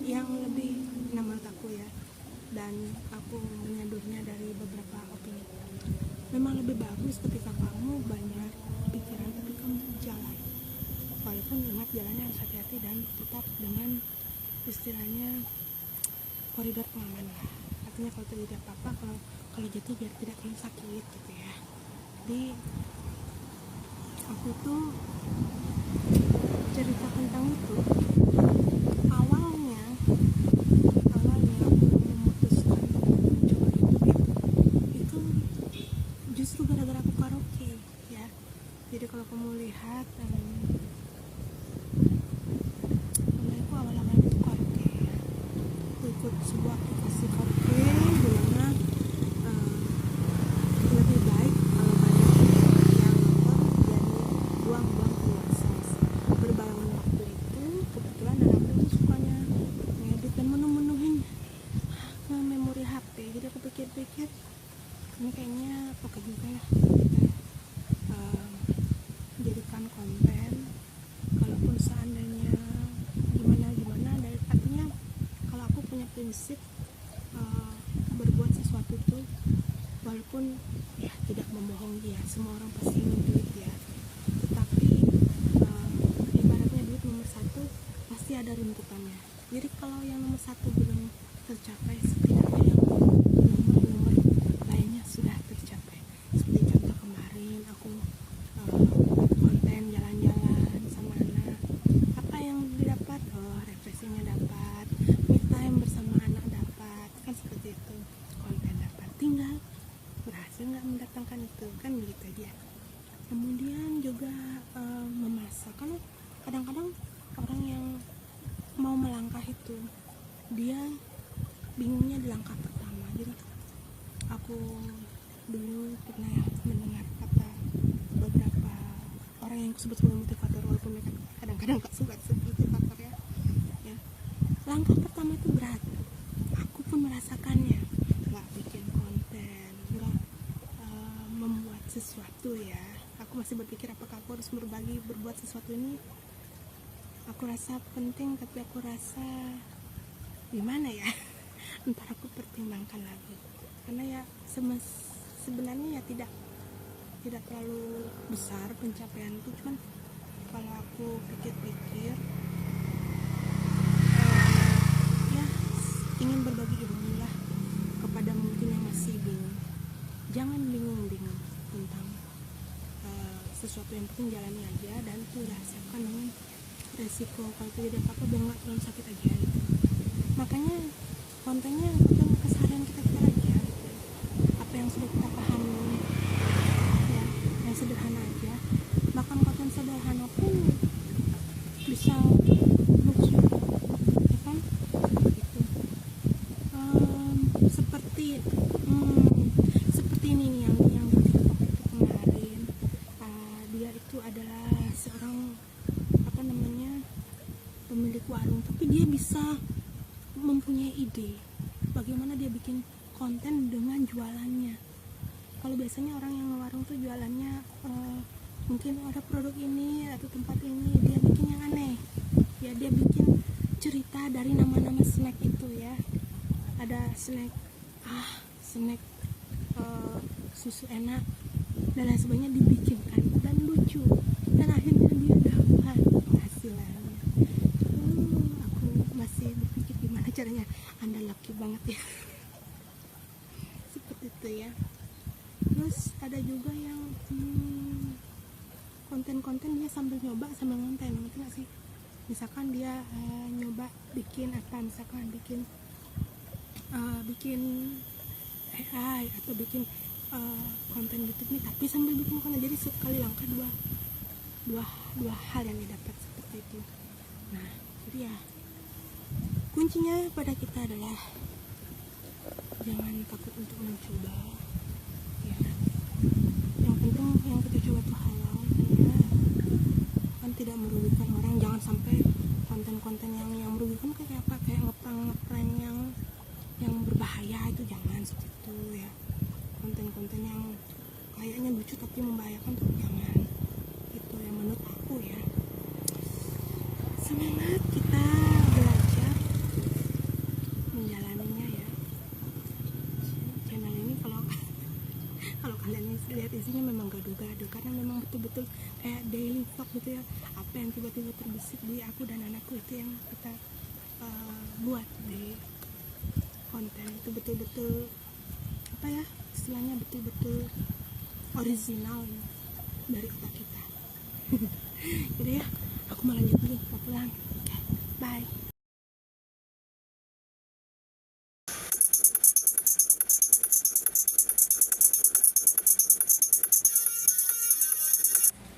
yang lebih menurut aku ya, dan aku menyadurnya dari beberapa opini, memang lebih bagus ketika kamu banyak pikiran tapi kamu jalan, walaupun ingat jalannya harus hati-hati dan tetap dengan istilahnya koridor pengaman lah. Artinya kalau terjadi apa-apa, kalau jatuh biar tidak terlalu sakit gitu ya. Jadi aku tuh cerita tentang itu awalnya aku memutuskan mencoba itu justru gara-gara aku karaoke ya. Jadi kalau kamu lihat aku awal-awal itu karaoke ya. Aku ikut sebuah aplikasi karaoke dimana lebih baik kalau banyak yang nonton, jadi buang-buang kuasa. Berbarengan waktu itu kebetulan anakku tuh sukanya ngedit dan menu-menuhin memori HP. Jadi aku pikir-pikir ini kayaknya oke juga ya kita jadikan konten, kalaupun seandainya gimana dari artinya kalau aku punya prinsip berbuat sesuatu tuh walaupun ya tidak membohongi ya, semua orang pasti ingin duit ya, tetapi ibaratnya duit nomor satu pasti ada runtutannya. Jadi kalau yang nomor satu belum tercapai, setidaknya yang nomor lainnya sudah tercapai. Seperti contoh kemarin aku konten jalan-jalan sama anak, apa yang didapat? Refreshingnya dapat, me time bersama anak dapat, kan seperti itu. Konten dapat, tinggal berhasil nggak mendatangkan itu, kan begitu aja. Kemudian juga memasak, kan kadang-kadang orang yang mau melangkah itu dia bingungnya di langkah pertama. Jadi aku dulu pernah mendengar kata beberapa orang yang disebut sebagai motivator, walaupun mereka kadang-kadang gak suka disebut motivator ya. Langkah pertama itu berat, aku pun merasakannya. Gak bikin konten, gak membuat sesuatu ya, aku masih berpikir apakah aku harus berbuat sesuatu ini. Aku rasa penting, tapi aku rasa gimana ya, ntar aku pertimbangkan lagi, karena ya sebenarnya ya tidak terlalu besar pencapaianku, cuman kalau aku pikir-pikir ya ingin berbagi ilmu lah kepada mungkin yang masih bingung. Jangan bingung-bingung tentang sesuatu, yang penting jalani aja dan tuh rasakan dengan resiko kalau terjadi apa-apa biar nggak terlalu sakit aja gitu. Makanya kontennya bukan keseharian kita aja, apa yang sudah kita pahami ya, yang sederhana aja. Bahkan konten sederhana pun bisa lucu ya kan gitu. Seperti ini nih yang di TikTok itu kemarin. Dia itu adalah seorang pemilik warung, tapi dia bisa mempunyai ide bagaimana dia bikin konten dengan jualannya. Kalau biasanya orang yang warung tuh jualannya mungkin ada produk ini atau tempat ini, dia bikin yang aneh ya, dia bikin cerita dari nama-nama snack itu ya. Ada snack susu enak dan lain sebagainya, dibikinkan dan lucu, dan akhirnya dia dapat penghasilannya. Aku masih berpikir gimana caranya. Anda laki banget ya. Seperti itu ya. Terus ada juga yang konten-konten dia sambil nyoba sambil ngonten, ngerti gak sih? Misalkan dia nyoba bikin apa, misalkan bikin AI atau bikin konten YouTube nih, tapi sambil bikin konten, jadi sekali langkah dua hal yang didapat seperti itu. Nah, jadi ya kuncinya pada kita adalah jangan takut untuk mencoba ya. Yang penting yang kita coba itu halal ya, kan tidak merugikan orang. Jangan sampai konten-konten yang merugikan kayak apa, kayak ngeprank yang berbahaya, itu jangan seperti itu ya. Konten-konten yang kayaknya lucu tapi membahayakan tuh jangan. Itu yang menurut aku ya. Semangat kita belajar lihat isinya memang gado-gado, karena memang betul-betul kayak daily vlog gitu ya. Apa yang tiba-tiba terbesit di aku dan anakku itu yang kita buat di konten. Itu betul-betul apa ya istilahnya, betul-betul original ya, dari otak kita. Jadi ya aku mau lanjut dulu, mau pulang. Oke, bye.